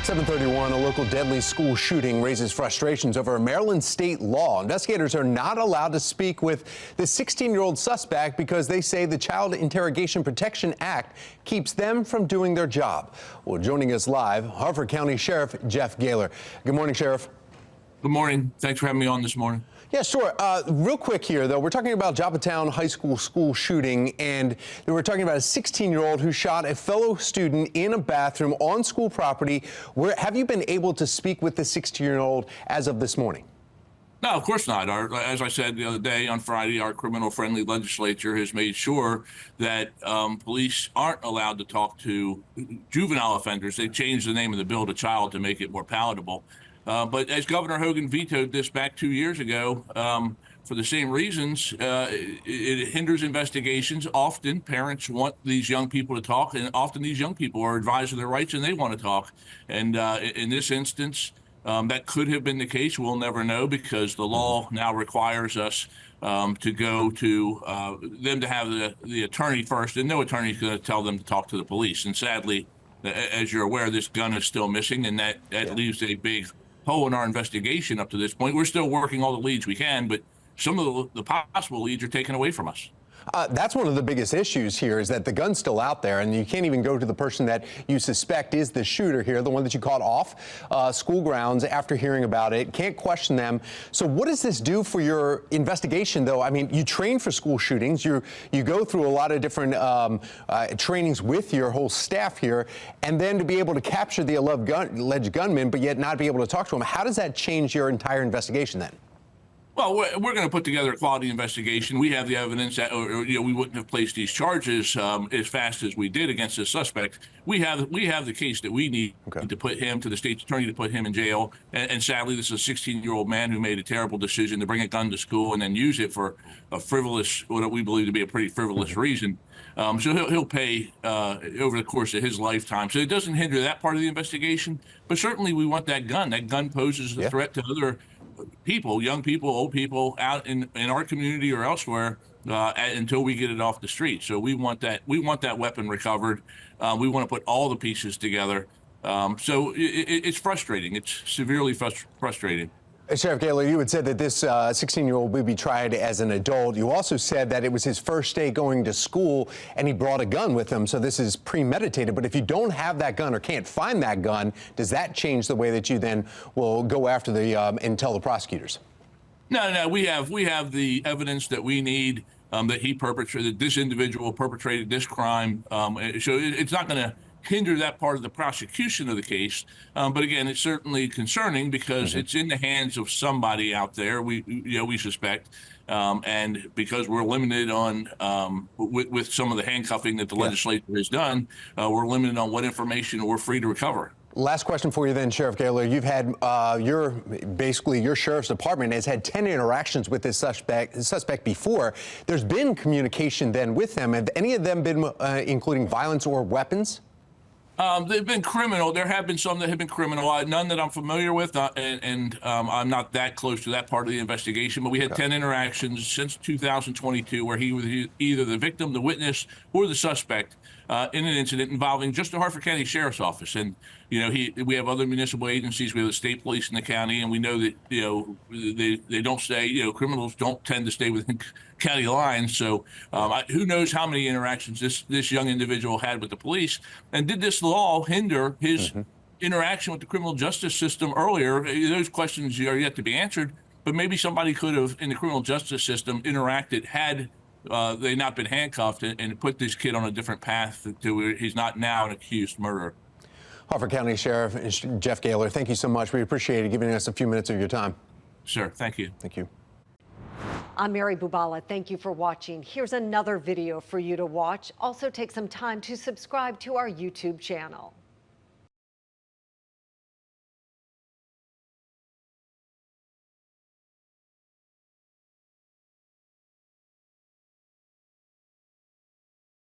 7:31, a local deadly school shooting raises frustrations over a Maryland state law. Investigators are not allowed to speak with the 16-year-old suspect because they say the Child Interrogation Protection Act keeps them from doing their job. Well, joining us live, Harford County Sheriff Jeff Gahler. Good morning, Sheriff. Good morning. Thanks for having me on this morning. Yeah, sure. Real quick here, though, we're talking about Joppatown High School shooting, and we're talking about a 16-year-old who shot a fellow student in a bathroom on school property. Have you been able to speak with the 16-year-old as of this morning? No, of course not. As I said the other day on Friday, our criminal-friendly legislature has made sure that police aren't allowed to talk to juvenile offenders. They changed the name of the bill to child to make it more palatable. But as Governor Hogan vetoed this back 2 years ago, for the same reasons, it hinders investigations. Often parents want these young people to talk, and often these young people are advised of their rights and they want to talk. And in this instance, that could have been the case. We'll never know because the law now requires us to go to them to have the attorney first, and no attorney is going to tell them to talk to the police. And sadly, as you're aware, this gun is still missing, and that leaves a big hole in our investigation up to this point. We're still working all the leads we can, but some of the possible leads are taken away from us. That's one of the biggest issues here is that the gun's still out there and you can't even go to the person that you suspect is the shooter here, the one that you caught off school grounds after hearing about it. Can't question them. So what does this do for your investigation, though? I mean, you train for school shootings. You go through a lot of different trainings with your whole staff here, and then to be able to capture the alleged gunman, but yet not be able to talk to him. How does that change your entire investigation then? Well, we're going to put together a quality investigation. We have the evidence that, we wouldn't have placed these charges as fast as we did against this suspect. We have the case that we need to put him to the state's attorney to put him in jail. And sadly, this is a 16-year-old man who made a terrible decision to bring a gun to school and then use it for a frivolous, what we believe to be a pretty frivolous reason. So he'll pay over the course of his lifetime. So it doesn't hinder that part of the investigation. But certainly, we want that gun. That gun poses a threat to other people, young people, old people out in our community or elsewhere until we get it off the street. So we want that weapon recovered. We want to put all the pieces together. So it's frustrating. It's severely frustrating. Sheriff Gahler, you had said that this 16-year-old would be tried as an adult. You also said that it was his first day going to school and he brought a gun with him, so this is premeditated. But if you don't have that gun or can't find that gun, does that change the way that you then will go after and tell the prosecutors? No, we have the evidence that we need that this individual perpetrated this crime. So it's not going to hinder that part of the prosecution of the case. But again, it's certainly concerning because it's in the hands of somebody out there, we suspect. And because we're limited on with some of the handcuffing that the legislature has done, we're limited on what information we're free to recover. Last question for you then, Sheriff Gahler. You've had your sheriff's department has had 10 interactions with this suspect before. There's been communication then with them. Have any of them been including violence or weapons? They've been criminal. There have been some that have been criminal. None that I'm familiar with, and I'm not that close to that part of the investigation. But we had 10 interactions since 2022 where he was either the victim, the witness, or the suspect in an incident involving just the Harford County Sheriff's Office. And we have other municipal agencies. We have the state police in the county, and we know that they don't stay. Criminals don't tend to stay within county lines. So who knows how many interactions this young individual had with the police, and did this law hinder his interaction with the criminal justice system earlier? Those questions are yet to be answered, but maybe somebody could have in the criminal justice system interacted had they not been handcuffed and put this kid on a different path to where he's not now an accused murderer. Harford County Sheriff Jeff Gahler, thank you so much. We appreciate it giving us a few minutes of your time. Sure, thank you. Thank you. I'm Mary Bubala. Thank you for watching. Here's another video for you to watch. Also take some time to subscribe to our YouTube channel.